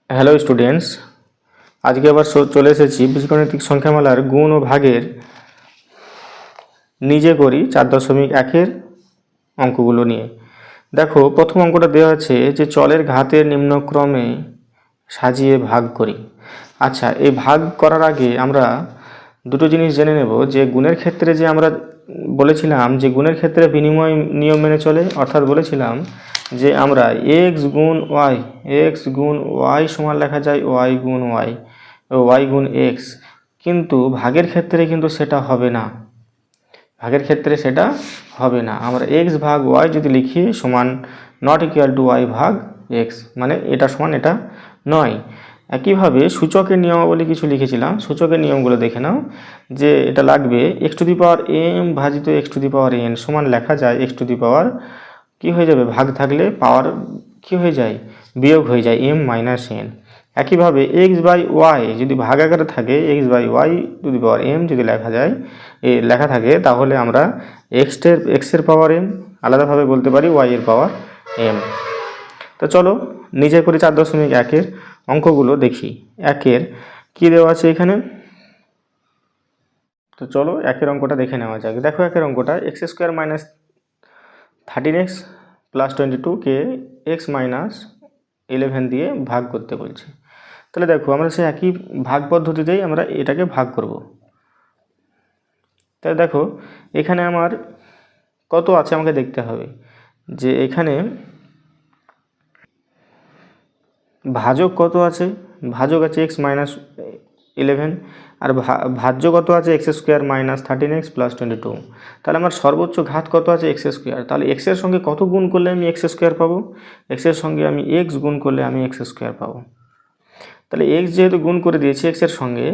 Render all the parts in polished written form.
Hello students, আজকে আবার চলে এসেছি বীজগণিতিক সংখ্যামালার গুণ ও ভাগের নিজে করি 4.1-এর অঙ্কগুলো নিয়ে। দেখো, প্রথম অঙ্কটা দেওয়া আছে যে চলের ঘাতের নিম্নক্রমে সাজিয়ে ভাগ করি। আচ্ছা, এই ভাগ করার আগে আমরা দুটো জিনিস জেনে নেব যে গুণের ক্ষেত্রে যে আমরা বলেছিলাম যে গুণের ক্ষেত্রে বিনিময় নিয়ম মেনে চলে, অর্থাৎ বলেছিলাম যে আমরা এক্স গুণ ওয়াই সমান লেখা যায় ওয়াই গুণ ওয়াই গুণ এক্স, কিন্তু ভাগের ক্ষেত্রে কিন্তু সেটা হবে না। ভাগের ক্ষেত্রে সেটা হবে না। আমরা এক্স ভাগ ওয়াই যদি লিখি সমান নট ইকুয়াল টু ওয়াই ভাগ এক্স, মানে এটা সমান এটা নয়। একইভাবে সূচকের নিয়মাবলী কিছু লিখেছিলাম, সূচকের নিয়মগুলো দেখে নাও। যে এটা লাগবে X to the power M ভাজিত X to the power N সমান লেখা যায় এক্স টু দি পাওয়ার কী হয়ে যাবে, ভাগ থাকলে পাওয়ার কী হয়ে যায়, বিয়োগ হয়ে যায় এম মাইনাস এন। একইভাবে এক্স বাই ওয়াই যদি ভাগ আকারে থাকে, X by Y to the power M যদি লেখা থাকে, তাহলে আমরা এক্সের পাওয়ার এম আলাদাভাবে বলতে পারি ওয়াইয়ের পাওয়ার এম। তো চলো নিজে করি 4.1-এর অঙ্কগুলো দেখি। একের কি দেওয়া আছে এখানে, তো চলো একের অঙ্কটা দেখে নেওয়া যাক। দেখো একের অঙ্কটা X square minus 13x plus 22কে এক্স মাইনাস 11 দিয়ে ভাগ করতে বলছে। তাহলে দেখো আমরা সেই একই ভাগ পদ্ধতিতেই আমরা এটাকে ভাগ করব। তাহলে দেখো এখানে আমার কত আছে আমাকে দেখতে হবে, যে এখানে ভাজক কত আছে, ভাজক আছে এক্স মাইনাস 11, আর ভাজ্য কত আছে x square minus 13x plus 22। তাহলে আমার সর্বোচ্চ ঘাত কত আছে এক্স স্কোয়ার। তাহলে এক্সের সঙ্গে কত গুণ করলে আমি এক্স স্কোয়ার পাবো, এক্সের সঙ্গে আমি এক্স গুণ করলে আমি এক্স স্কোয়ার পাবো। তাহলে এক্স যেহেতু গুণ করে দিয়েছি এক্সের সঙ্গে,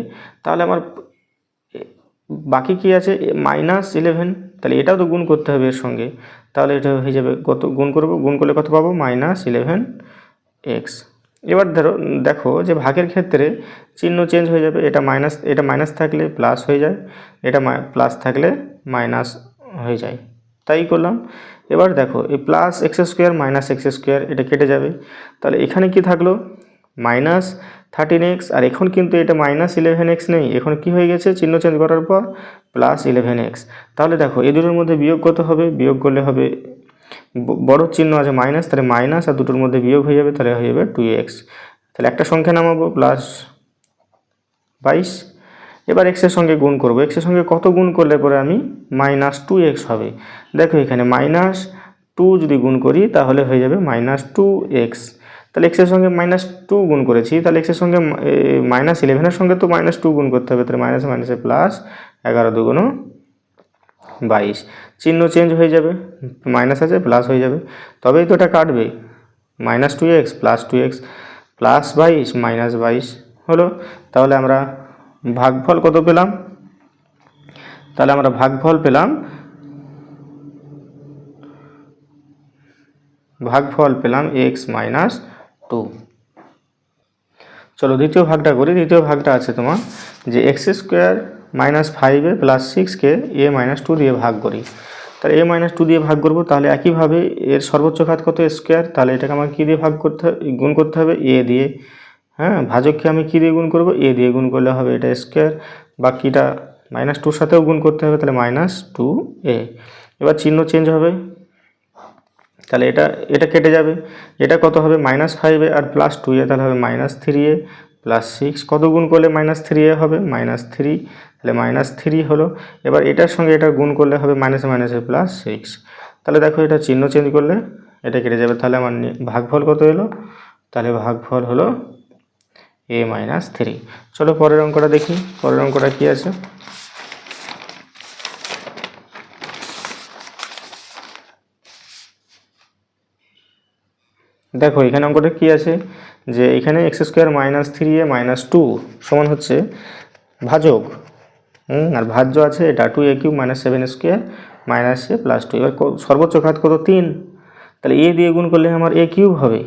তাহলে আমার বাকি কি আছে মাইনাস 11, তাহলে এটাও তো গুণ করতে হবে এর সঙ্গে। তাহলে এটা হয়ে যাবে কত, গুণ করবো, গুণ করলে কত পাবো মাইনাস 11x। এবার দেখো যে ভাগের ক্ষেত্রে চিহ্ন চেঞ্জ হয়ে যাবে, এটা মাইনাস থাকলে প্লাস হয়ে যায়, এটা প্লাস থাকলে মাইনাস হয়ে যায়, তাই করলাম। এবার দেখো এই plus X square minus X square এটা কেটে যাবে, তাহলে এখানে কি থাকলো মাইনাস 13x, আর এখন কিন্তু এটা মাইনাস 11x নেই, এখন কি হয়ে গেছে চিহ্ন চেঞ্জ করার পর প্লাস 11x। তাহলে দেখো এই দুটোর মধ্যে বিয়োগ কত হবে, বিয়োগ করলে হবে বড় চিহ্ন আছে মাইনাস, তাহলে মাইনাস আর দুটোর মধ্যে বিয়োগ হয়ে যাবে, তাহলে হয়ে যাবে 2x। তাহলে একটা সংখ্যা নামাবো প্লাস 22। এবার এক্সের সঙ্গে গুণ করব, এক্সের সঙ্গে কত গুণ করলে পরে আমি মাইনাস 2x হবে। দেখো এখানে মাইনাস 2 যদি গুণ করি তাহলে হয়ে যাবে মাইনাস 2x। তাহলে এক্সের সঙ্গে মাইনাস 2 গুণ করেছি, তাহলে এক্সের সঙ্গে মাইনাস 11-এর সঙ্গে তো মাইনাস 2 গুণ করতে হবে, তাহলে মাইনাসে মাইনাসে প্লাস 11 দুগুণ 22, চিহ্ন চেঞ্জ হয়ে যাবে, মাইনাস আছে প্লাস হয়ে যাবে, তবেই তো এটা কাটবে। Minus 2x plus 2x plus 22 minus 22 হলো। তাহলে আমরা ভাগফল কত পেলাম, তাহলে আমরা ভাগফল পেলাম x মাইনাস 2। চলো দ্বিতীয় ভাগটা করি। দ্বিতীয় ভাগটা আছে তোমার যে এক্স স্কোয়ার মাইনাস 5 প্লাস 6কে a মাইনাস 2 দিয়ে ভাগ করি। তাহলে a মাইনাস 2 দিয়ে ভাগ করবো, তাহলে একইভাবে এর সর্বোচ্চ ঘাত কত স্কোয়ার, তাহলে এটাকে আমাকে কী দিয়ে গুণ করতে হবে a দিয়ে। হ্যাঁ, ভাজককে আমি কী দিয়ে গুণ করবো, a দিয়ে গুণ করলে হবে এটা স্কোয়ার, বাকিটা মাইনাস 2-র সাথেও গুণ করতে হবে, তাহলে মাইনাস 2a। এবার চিহ্ন চেঞ্জ হবে, তাহলে এটা কেটে যাবে, এটা কত হবে মাইনাস 5 আর প্লাস 2a, তাহলে হবে মাইনাস 3a প্লাস 6, কত গুণ করলে মাইনাস 3a হবে মাইনাস 3, তাহলে মাইনাস 3 হলো। এবার এটার সঙ্গে এটা গুণ করলে হবে মাইনাসে মাইনাসে প্লাস 6, তাহলে দেখো এটা চিহ্ন চেঞ্জ করলে এটা কেটে যাবে, তাহলে আমার ভাগফল কত এলো, তাহলে ভাগফল হলো a মাইনাস 3। চলো পরের অঙ্কটা দেখি, পরের অঙ্কটা কী আছে। দেখো এখানে অঙ্কটা কি আছে, যে এখানে x square minus 3a minus 2 সমান হচ্ছে ভাজক, আর ভাজ্য আছে এটা 2a³ minus 7 square minus a plus 2। এবার সর্বোচ্চ ঘাত কত 3, তাহলে a দিয়ে গুণ করলে আমার a³ হবে,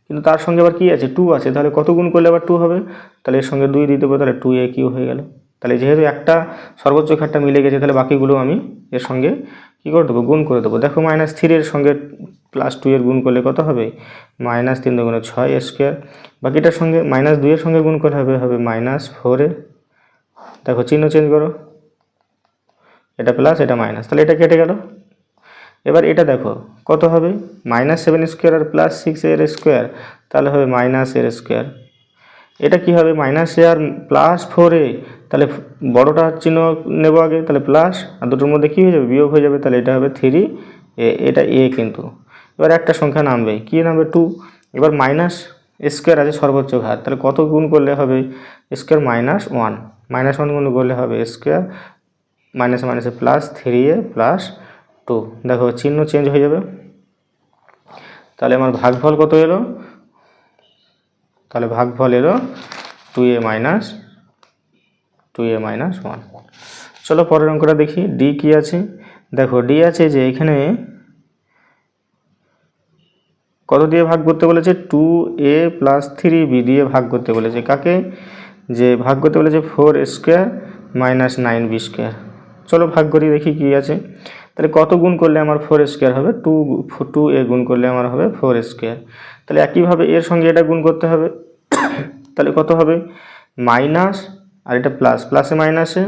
কিন্তু তার সঙ্গে আবার কি আছে 2 আছে, তাহলে কত গুণ করলে আবার 2 হবে, তাহলে এর সঙ্গে 2 দিয়ে দেবো, তাহলে 2a³ হয়ে গেল। তাহলে যেহেতু একটা সর্বোচ্চ ঘাতটা মিলে গেছে, তাহলে বাকিগুলো আমি এর সঙ্গে কী করে দেবো, গুণ করে দেবো। দেখো মাইনাস 3 এর সঙ্গে প্লাস 2 এর গুণ করলে কত হবে মাইনাস 3 দুগুণে 6 স্কোয়ার, বাকিটার সঙ্গে মাইনাস 2 এর সঙ্গে গুণ করলে হবে মাইনাস 4 দেখো চিহ্ন চেঞ্জ করো, এটা প্লাস এটা মাইনাস, তাহলে এটা কেটে গেল। এবার এটা দেখো কত হবে -7 স্কোয়ার আর +6 এর স্কোয়ার, তাহলে হবে -এর স্কোয়ার। এটা কি হবে -a আর +4a, তাহলে বড়টা চিহ্ন নেব আগে, তাহলে প্লাস, আর দুটোর মধ্যে কি হয়ে যাবে বিয়োগ হয়ে যাবে, তাহলে এটা হবে 3a, এটা a কিন্তু। এবার একটা সংখ্যা নামবে, কি নামবে 2। এবার মাইনাস স্কোয়ার আছে সর্বোচ্চ ঘাত, তাহলে কত গুণ করলে হবে স্কোয়ার -1, -1 গুণ করলে হবে স্কোয়ার মাইনাসে মাইনাসে +3a +2, দেখো চিহ্ন চেঞ্জ হয়ে যাবে। তাহলে আমার ভাগফল কত এলো, তাহলে ভাগফল এলো 2a - 1। চলো পরের অঙ্কটা দেখি, ডি কি আছে। দেখো ডি আছে যে এখানে কত দিয়ে ভাগ করতে বলেছে 2a + 3b দিয়ে ভাগ করতে বলেছে, কাকে, যে ভাগ করতে বলেছে 4 স্কোয়ার - 9b স্কোয়ার। চলো ভাগ করি দেখি কি আছে। তাহলে কত গুণ করলে আমার 4 স্কোয়ার হবে, 2a গুণ করলে আমার হবে 4 স্কোয়ার। তাহলে একইভাবে এর সঙ্গে এটা গুণ করতে হবে, তাহলে কত হবে মাইনাস, আর এটা প্লাস, প্লাসে মাইনাসে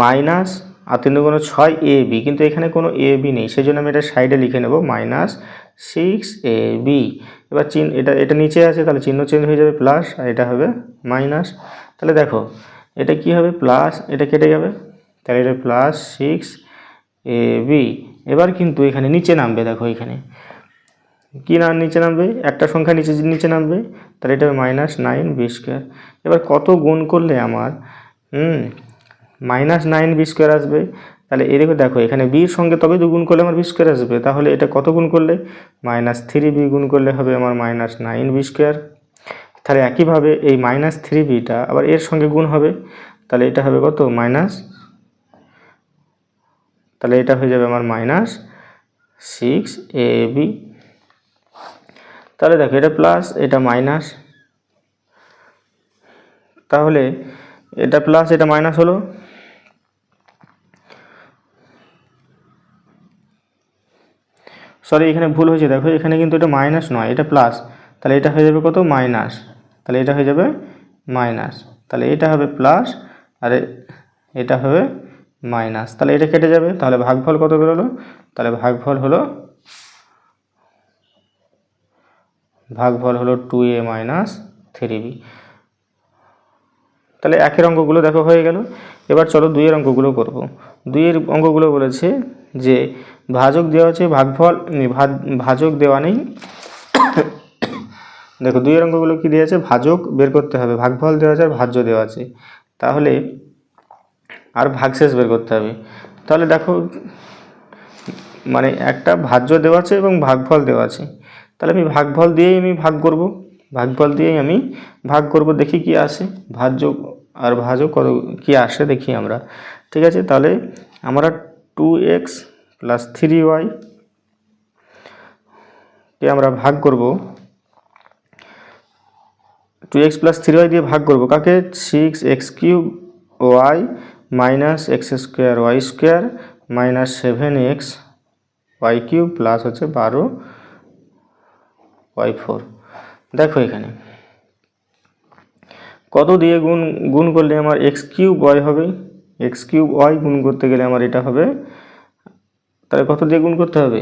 মাইনাস, আর 3 দুগুণে 6ab, কিন্তু এখানে কোনো ab নেই, সেই জন্য আমি এটা সাইডে লিখে নেব -6ab। এবার এটা নিচে আছে, তাহলে চিহ্ন চেঞ্জ হয়ে যাবে প্লাস, আর এটা হবে মাইনাস। তাহলে দেখো এটা কি হবে প্লাস, এটা কেটে যাবে, তাহলে এটা +6ab। এবার কিন্তু এখানে নিচে নামবে, দেখো এখানে কি না নিচে নামবে, একটা সংখ্যা নিচে নামবে, তাহলে এটা হবে -9b স্কোয়ার। এবার কত গুণ করলে আমার -9b স্কোয়ার আসবে, তাহলে এদিকে দেখো এখানে বির সঙ্গে তবে গুণ করলে আমার বি স্কোয়ার আসবে, তাহলে এটা কত গুণ করলে -3b গুণ করলে হবে আমার -9b স্কোয়ার। তাহলে একইভাবে এই -3bটা আবার এর সঙ্গে গুণ হবে, তাহলে এটা হবে কত তাহলে এটা হয়ে যাবে আমার -6ab। তাহলে দেখো এটা প্লাস এটা মাইনাস, তাহলে এটা প্লাস এটা মাইনাস হলো, সরি এখানে ভুল হয়েছে, দেখো এখানে কিন্তু এটা মাইনাস নয়, এটা প্লাস, তাহলে এটা হয়ে যাবে কত মাইনাস, তাহলে এটা হয়ে যাবে মাইনাস, তাহলে এটা হবে প্লাস আর এটা হবে মাইনাস, তাহলে এটা কেটে যাবে, তাহলে ভাগফল কত বেরোলো, তাহলে ভাগফল হলো 2a - 3b। তাহলে একের অঙ্কগুলো দেখো হয়ে গেল। এবার চলো দুইয়ের অঙ্কগুলো করব। দুইয়ের অঙ্কগুলো বলেছে যে ভাজক দেওয়া আছে, ভাজক দেওয়া নেই। দেখো দুইয়ের অঙ্কগুলো কি দেওয়া আছে, ভাজক বের করতে হবে, ভাগফল দেওয়া আছে আর ভাজ্য দেওয়া আছে, তাহলে আর ভাগশেষ বের করতে হবে। তাহলে দেখো মানে একটা ভাজ্য দেওয়া আছে এবং ভাগফল দেওয়া আছে, তাহলে আমি ভাগফল দিয়েই আমি ভাগ করব, দেখি কি আসে, ভাজ্য আর ভাজক কত কি আসে দেখি আমরা। ঠিক আছে, তাহলে আমরা 2x + 3y কে আমরা ভাগ করব, 2x + 3y দিয়ে ভাগ করব কাকে, 6x³ y - x² y² - 7x y³ plus হচ্ছে 12 y4। দেখো এখানে কত দিয়ে গুণ করলে আমার x³ y হবে, x³ y গুণ করতে গেলে আমার এটা হবে, তাহলে কত দিয়ে গুণ করতে হবে,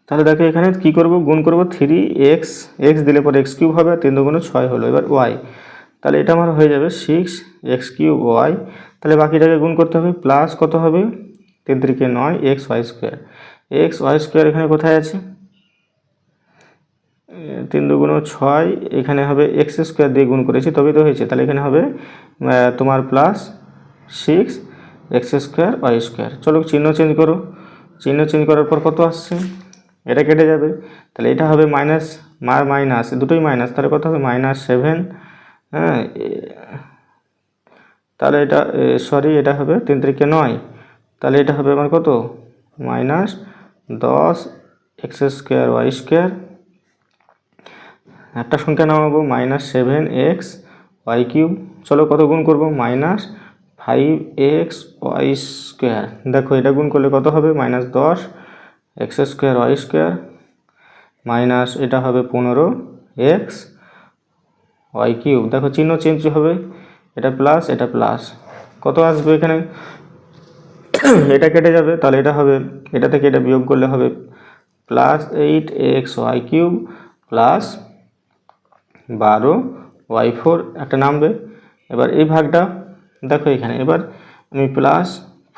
তাহলে দেখো এখানে কি করব, গুণ করব 3x, x দিলে পরে x³ হবে, আর 3 দুগুণে 6 হলো, এবার y, তাহলে এটা আমার হয়ে যাবে 6x³ y। তাহলে বাকিটাকে গুণ করতে হবে, প্লাস কত হবে 3 × 9 xy², xy² এখানে কোথায় আছে, 3 দুগুণ 6, এখানে হবে x² দিয়ে গুণ করেছি তবেই তো হয়েছে, তাহলে এখানে হবে তোমার প্লাস 6x² y²। চলো চিহ্ন চেঞ্জ করো, চিহ্ন চেঞ্জ করার পর কত আসছে, এটা কেটে যাবে, তাহলে এটা হবে মাইনাস, দুটোই মাইনাস, তাহলে কত হবে -7। হ্যাঁ, তাহলে এটা সরি এটা হবে 3 × 9, তাহলে এটা হবে আমার কত -10 x² y²। একটা সংখ্যা নামাবো -7x y³। চলো কত গুণ করব, -5x y²। দেখো এটা গুণ করলে কত হবে -10 X square Y square minus এটা হবে 15 এক্স ওয়াই কিউব। দেখো চিহ্ন চেঞ্জ হবে, এটা প্লাস এটা প্লাস, কত আসবে এখানে এটা কেটে যাবে, তাহলে এটা হবে এটা থেকে এটা বিয়োগ করলে হবে plus 8xy cube plus 12y4 একটা নামবে। এবার এই ভাগটা দেখো এখানে, এবার আমি প্লাস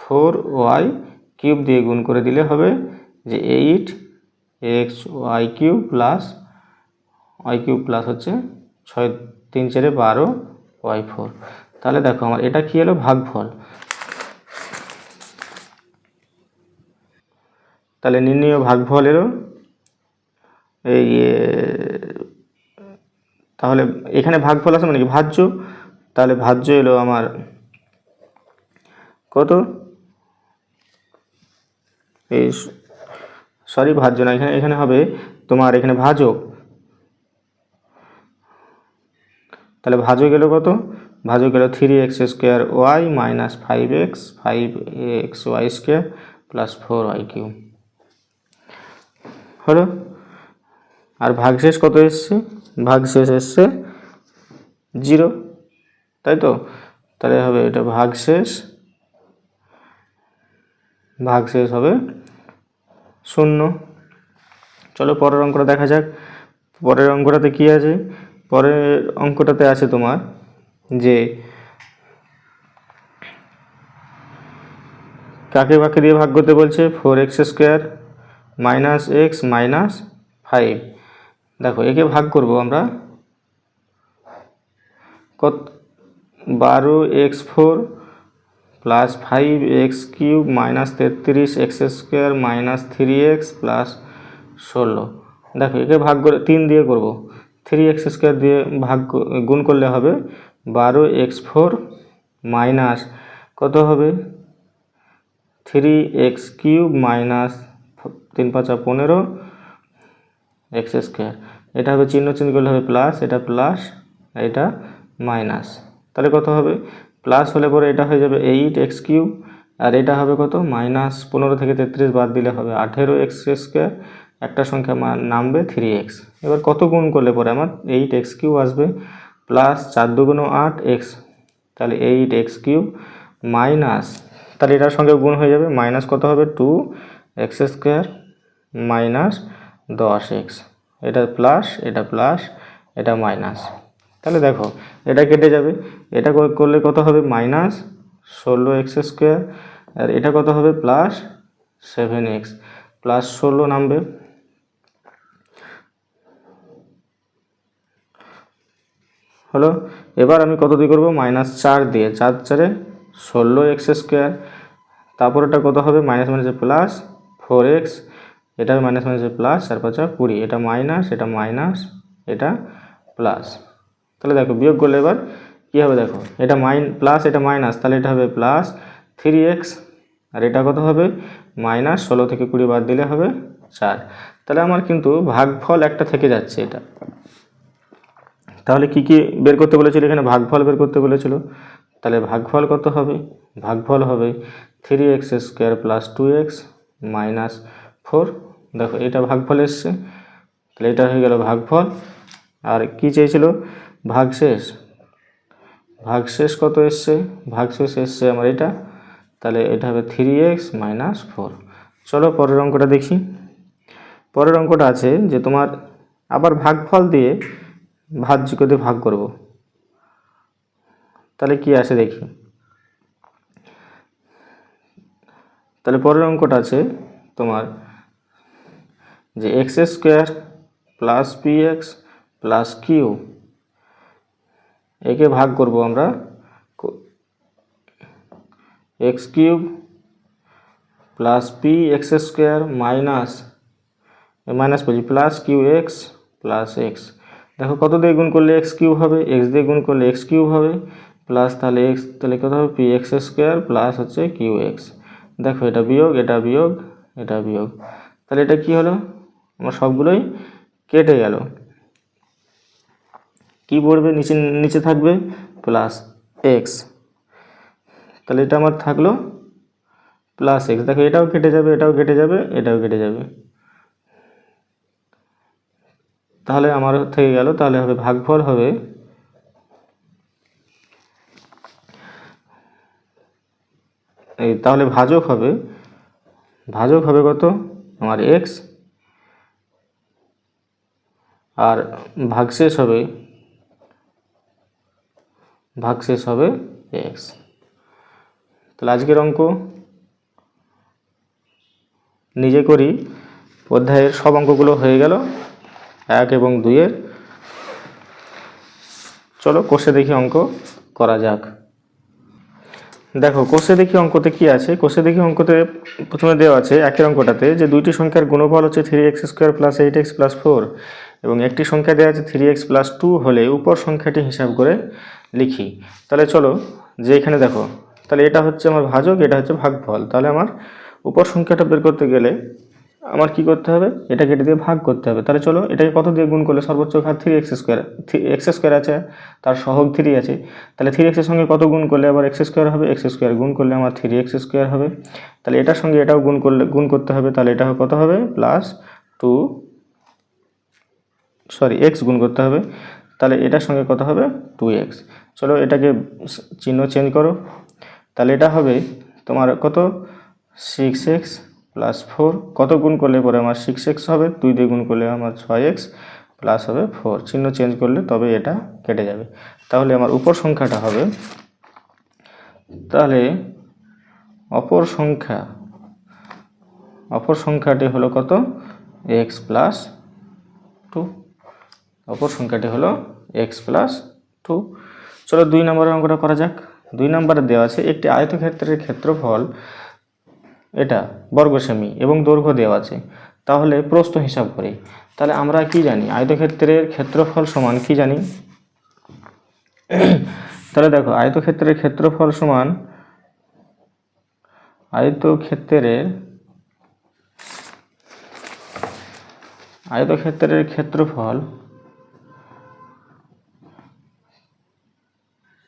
4y কিউব দিয়ে গুণ করে দিলে হবে যে 8xy cube plus y cube plus হচ্ছে 6 3 4 12y4। তাহলে দেখো আমার এটা কি হলো ভাগফল। তাহলে নির্ণয় ভাগফলেরও এই তাহলে এখানে ভাগফল আছে মানে কি ভাজ্য, তাহলে ভাজ্য এলো আমার কত, এই সরি ভাজ্য না, এখানে এখানে হবে তোমার এখানে ভাজক। তাহলে ভাজক গেল কত, ভাজক গেল 3x square Y minus 5x Y square plus 4y cube হলো। আর ভাগশেষ কত এসছে, ভাগশেষ এসছে 0, তাই তো। তাহলে হবে এটা ভাগশেষ হবে 0। চলো পরের অঙ্কটা দেখা যাক। পরের অঙ্কটাতে কি আছে, পরের অঙ্কটাতে আছে তোমার যে কাকে বাকি দিয়ে ভাগ করতে বলছে, 4x square minus x minus 5। দেখো একে ভাগ করব আমরা কত, 12x4 plus 5x cube minus 33x square minus 3x plus 16। দেখো একে ভাগ করে 3 দিয়ে করব, 3x স্কোয়ার দিয়ে ভাগ গুণ করলে হবে 12x4 মাইনাস কত হবে 3x cube minus 3 5 15 x square. এটা হবে চিহ্ন চেঞ্জ করলে হবে প্লাস, এটা প্লাস এটা মাইনাস, তাহলে কত হবে প্লাস হলে পরে এটা হয়ে যাবে 8x কিউব, আর এটা হবে কত মাইনাস 15 থেকে 33 বাদ দিলে হবে 18x স্কোয়ার, একটা সংখ্যা নামবে 3x। এবার কত গুণ করলে পরে আমার 8x কিউব আসবে প্লাস 4 2 8x, তাহলে 8x কিউব মাইনাস, তাহলে এটার সঙ্গে গুণ হয়ে যাবে মাইনাস কত হবে 2x স্কোয়ার মাইনাস 10x, এটা প্লাস এটা মাইনাস। তাহলে দেখো এটা কেটে যাবে, এটা করলে কত হবে মাইনাস 16x স্কোয়ার, আর এটা কত হবে প্লাস 7x প্লাস 16 নামবে। হলো, এবার আমি কত দিয়ে করবো মাইনাস 4 দিয়ে, 4 4 16x স্কোয়ার, তারপর এটা কত হবে মাইনাস মাইনাসে প্লাস 4x, এটা মাইনাস মাইনাসে প্লাস 4 5 20, এটা মাইনাস এটা প্লাস। তাহলে দেখো বিয়োগ করলে এবার কী হবে, দেখো এটা প্লাস এটা মাইনাস, তাহলে এটা হবে প্লাস 3x, আর এটা কত হবে মাইনাস 16 থেকে 20 বাদ দিলে হবে 4। তাহলে আমার কিন্তু ভাগফল একটা থেকে যাচ্ছে এটা। তাহলে কি কি বের করতে বলেছিল, এখানে ভাগফল বের করতে বলেছিল, তাহলে ভাগফল কত হবে, ভাগফল হবে 3x square plus 2x minus 4। দেখো এটা ভাগফল এসছে, তাহলে এটা হয়ে গেল ভাগফল। আর কি চেয়েছিল ভাগশেষ কত এসছে, ভাগশেষ এসছে আমার এটা, তাহলে এটা হবে 3x মাইনাস 4। চলো পরের অঙ্কটা দেখি। পরের অঙ্কটা আছে যে তোমার আবার ভাগফল দিয়ে ভাজ্যকে দিয়ে ভাগ করব, তাহলে কি আসে দেখি। তাহলে পরের অঙ্কটা আছে তোমার যে x square plus px plus Q, একে ভাগ করব আমরা x cube plus px square minus বলছি প্লাস qx প্লাস x। দেখো কত দিয়ে গুণ করলে x কিউব হবে, x দিয়ে গুণ করলে x কিউব হবে প্লাস তাহলে x, তাহলে কত হবে px স্কোয়ার প্লাস হচ্ছে qx। দেখো এটা বিয়োগ তাহলে এটা কি হলো, আমার সবগুলোই কেটে গেল, কি পড়বে নিচে থাকবে প্লাস x, তাহলে এটা আমার থাকলো প্লাস এক্স, দেখো এটাও কেটে যাবে, এটাও কেটে যাবে, এটাও কেটে যাবে, তাহলে আমার থেকে গেল, তাহলে হবে ভাগফল হবে এই, তাহলে ভাজক হবে কত আমার এক্স, আর ভাগশেষ হবে এক্স। তাহলে আজকের অঙ্ক নিজে করি, অধ্যায়ের সব অঙ্কগুলো হয়ে গেল 1 এবং 2-এর। চলো কোষে দেখি অঙ্ক করা যাক। দেখো কোষে দেখি অঙ্কতে কি আছে। কোষে দেখি অঙ্কতে প্রথমে দেওয়া আছে একের অঙ্কটাতে যে দুইটি সংখ্যার গুণফল হচ্ছে 3x² + 8x + 4 এবং একটি সংখ্যা দেওয়া আছে 3x + 2 হলে উপর সংখ্যাটি হিসাব করে লিখি। তাহলে চলো যে এখানে দেখো, তাহলে এটা হচ্ছে আমার ভাজক, এটা হচ্ছে ভাগফল। তাহলে আমার উপর সংখ্যাটা বের করতে গেলে আমার কি করতে হবে, এটা কেটে দিয়ে ভাগ করতে হবে। তাহলে চলো এটাকে কত দিয়ে গুণ করলে সর্বোচ্চ ঘাত 3x², x² আছে, তার সহগ 3 আছে, তাহলে 3x এর সঙ্গে কত গুণ করলে আবার x² হবে, x² গুণ করলে আমার 3x² হবে। তাহলে এটার সঙ্গে এটাও গুণ করতে হবে, তাহলে এটা কত হবে x গুণ করতে হবে, তাহলে এটার সঙ্গে কত হবে 2x। চলো এটাকে চিহ্ন চেঞ্জ করো, তাহলে এটা হবে তোমার কত 6x + 4, কত গুণ করলে পরে আমার 6x হবে, 2 দিয়ে গুণ করলে আমার 6x প্লাস হবে 4, চিহ্ন চেঞ্জ করলে তবে এটা কেটে যাবে। তাহলে আমার উপর সংখ্যাটা হবে, তাহলে অপর সংখ্যাটি হলো কত x + 2, অপর সংখ্যাটি হলো x + 2। চলো 2 নম্বরের অঙ্কটা করা যাক। 2 নম্বরে দেওয়া আছে একটি আয়তক্ষেত্রের ক্ষেত্রফল এটা বর্গ সেমি এবং দৈর্ঘ্য দেওয়া আছে, তাহলে প্রস্থ হিসাব করি। তাহলে আমরা কি জানি, আয়তক্ষেত্রের ক্ষেত্রফল সমান কি জানি, তাহলে দেখো আয়তক্ষেত্রের ক্ষেত্রফল সমান আয়তক্ষেত্রের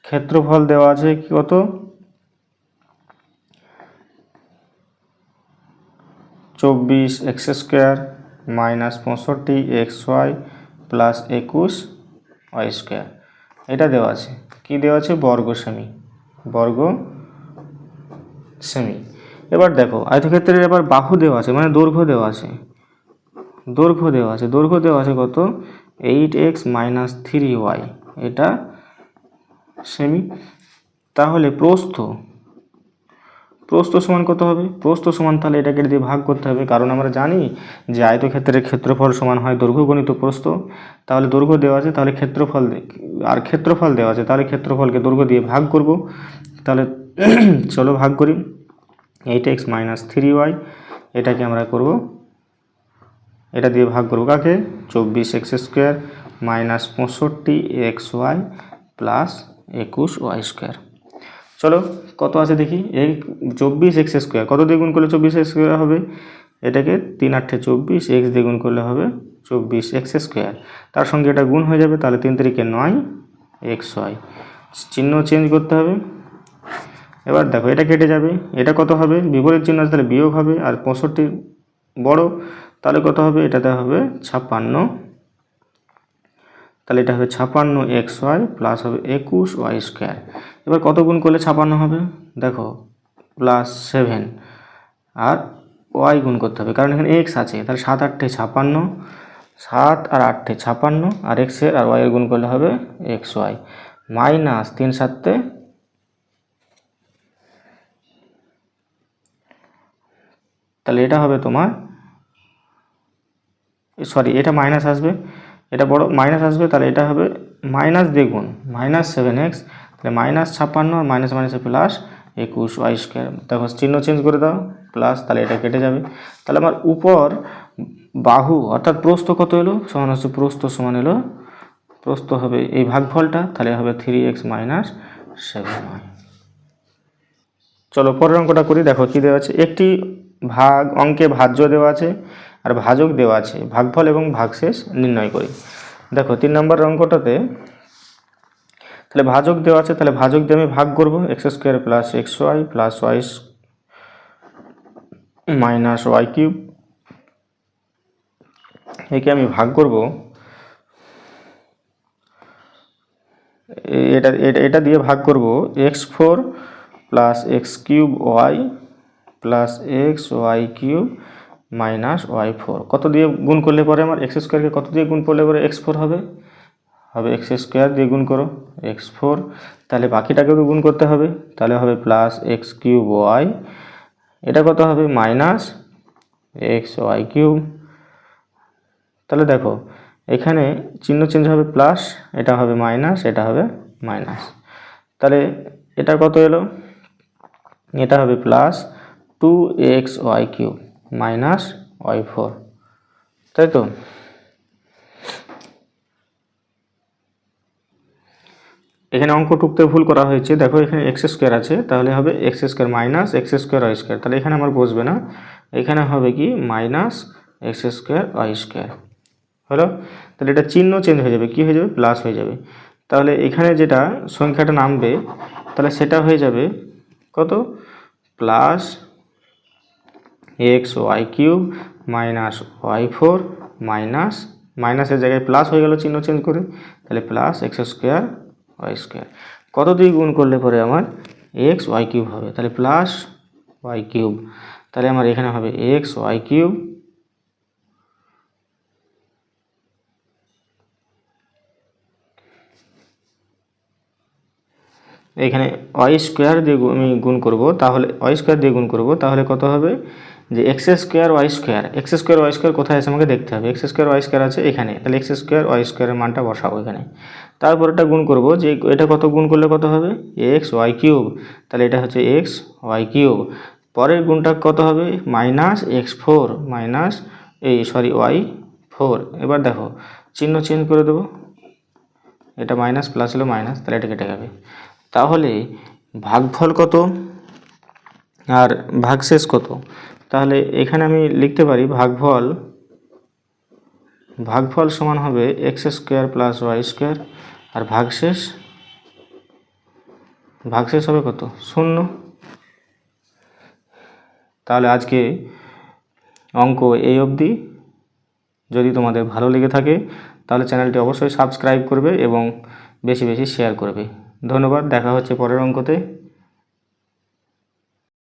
ক্ষেত্রফল দেওয়া আছে কি কত 24x² - 65xy + 21y², এটা দেওয়া আছে, কি দেওয়া আছে বর্গ সেমি। এবার দেখো আয়তক্ষেত্রের এবার বাহু দেওয়া আছে, মানে দৈর্ঘ্য দেওয়া আছে কত 8x - 3y, এটা সেমি। তাহলে প্রস্থ সমান কত হবে, প্রস্থ সমান, তাহলে এটাকে দিয়ে ভাগ করতে হবে, কারণ আমরা জানি যে আয়তক্ষেত্রের ক্ষেত্রফল সমান হয় দৈর্ঘ্য গুণিত প্রস্থ। তাহলে দৈর্ঘ্য দেওয়া আছে, তাহলে ক্ষেত্রফল দেওয়া আছে, তাহলে ক্ষেত্রফলকে দৈর্ঘ্য দিয়ে ভাগ করব। তাহলে চলো ভাগ করি, 8x - 3y, এটাকে আমরা করব, এটা দিয়ে ভাগ করব কাকে 24x² - 65xy + 21y²। চলো কত আছে দেখি, এই 24x², কত দিয়ে গুণ করলে 24x² হবে, এটাকে 3 × 8 = 24, x দিয়ে গুণ করলে হবে 24x², তার সঙ্গে এটা গুণ হয়ে যাবে, তাহলে 3 × 3 = 9xy, চিহ্ন চেঞ্জ করতে হবে। এবার দেখো এটা কেটে যাবে, এটা কত হবে বিপরীত চিহ্ন আছে, তাহলে বিয়োগ হবে, আর 65 বড়, তাহলে কত হবে, এটাতে হবে 56, তাহলে এটা হবে 56xy প্লাস হবে 21y²। এবার কত গুণ করলে 56 হবে, দেখো +7, আর y গুণ করতে হবে, কারণ এখানে x আছে, তাহলে 7 × 8 = 56, 7 আর 8 = 56, আর x এর আর y এর গুণ করলে হবে xy, মাইনাস 3 × 7 =, তাহলে এটা হবে তোমার, সরি এটা মাইনাস আসবে, এটা বড় মাইনাস আসবে, তাহলে এটা হবে মাইনাস দিয়ে গুণ -7x, তাহলে -56 আর মাইনাস প্লাস 21y²। দেখো চিহ্ন চেঞ্জ করে দাও প্লাস, তাহলে এটা কেটে যাবে। তাহলে আমার উপর বাহু অর্থাৎ প্রস্থ কত এলো, সমান হচ্ছে প্রস্থ সমান এলো, প্রস্থ হবে এই ভাগফলটা, তাহলে হবে 3x - 7y। চলো পরের অঙ্কটা করি। দেখো কি দেওয়া আছে, একটি অঙ্কে ভাজ্য দেওয়া আছে আর ভাজক দেওয়া আছে, ভাগফল এবং ভাগশেষ নির্ণয় করি। দেখো 3 নম্বর অঙ্কটাতে তাহলে ভাজক দেওয়া আছে, তাহলে ভাজক দিয়ে আমি ভাগ করব, x² + xy + minus Y cube, একে আমি ভাগ করব এটা এটা এটা দিয়ে ভাগ করব x4 plus X cube Y plus X Y cube minus Y four. কত দিয়ে গুণ করলে পরে আমার এক্স স্কোয়ারকে কত দিয়ে গুণ করলে পরে x4 হবে? হবে এক্স স্কোয়ার দিয়ে গুণ করো x4, তাহলে বাকিটাকেও তো গুণ করতে হবে, তাহলে হবে প্লাস এক্স কিউব ওয়াই, এটা কত হবে? Minus X Y cube. তাহলে দেখো এখানে চিহ্ন চেঞ্জ হবে, প্লাস এটা হবে মাইনাস, এটা হবে মাইনাস। তাহলে এটা কত এলো? এটা হবে plus 2xy cube minus Y four, তাই তো? এখানে অঙ্ক টুকতে ভুল করা হয়েছে, দেখো এখানে এক্স স্কোয়ার আছে, তাহলে হবে x square minus X square Y square, তাহলে এখানে আমার বসবে না, এখানে হবে কি minus X square Y square হলো। তাহলে এটা চিহ্ন চেঞ্জ হয়ে যাবে, কি হয়ে যাবে? প্লাস হয়ে যাবে। তাহলে এখানে যেটা সংখ্যাটা নামবে তাহলে সেটা হয়ে যাবে কত? Plus X Y cube minus Y four minus মাইনাসের জায়গায় প্লাস হয়ে গেল চিহ্ন চেঞ্জ করে, তাহলে plus X square Y square. কত দিয়ে গুণ করলে পরে আমার এক্স ওয়াই কিউব হবে, তাহলে প্লাস ওয়াই কিউব, তাহলে আমার এখানে হবে এক্স ওয়াই কিউব এখানে ওয়াই স্কোয়ার দিয়ে আমি গুণ করব, তাহলে ওয়াই স্কোয়ার দিয়ে গুণ করব, তাহলে কত হবে? যে এক্স স্কোয়ার ওয়াই স্কোয়ার কোথায় আছে আমাকে দেখতে হবে। এক্স স্কোয়ার ওয়াই স্কোয়ার আছে এখানে, তাহলে এক্স স্কোয়ার ওয়াই স্কোয়ারের মানটা বসাবো এখানে, তারপর এটা গুণ করব, যে এটা কত গুণ করলে কত হবে? এক্স ওয়াই কিউব, তাহলে এটা হচ্ছে এক্স ওয়াই কিউব। পরের গুণটা কত হবে? Minus X four minus Y four. এবার দেখো চিহ্ন চেঞ্জ করে দেবো, এটা মাইনাস প্লাস হলো মাইনাস, তাহলে এটা কেটে যাবে। তাহলে ভাগফল কত আর ভাগশেষ কত? তাহলে এখানে আমি লিখতে পারি ভাগফল সমান হবে x square plus y square, আর ভাগশেষ হবে কত? 0। তাহলে আজকে অঙ্ক এই অবধি। যদি তোমাদের ভালো লেগে থাকে তাহলে চ্যানেলটি অবশ্যই সাবস্ক্রাইব করবে এবং বেশি বেশি শেয়ার করবে। ধন্যবাদ, দেখা হচ্ছে পরের অঙ্কতে।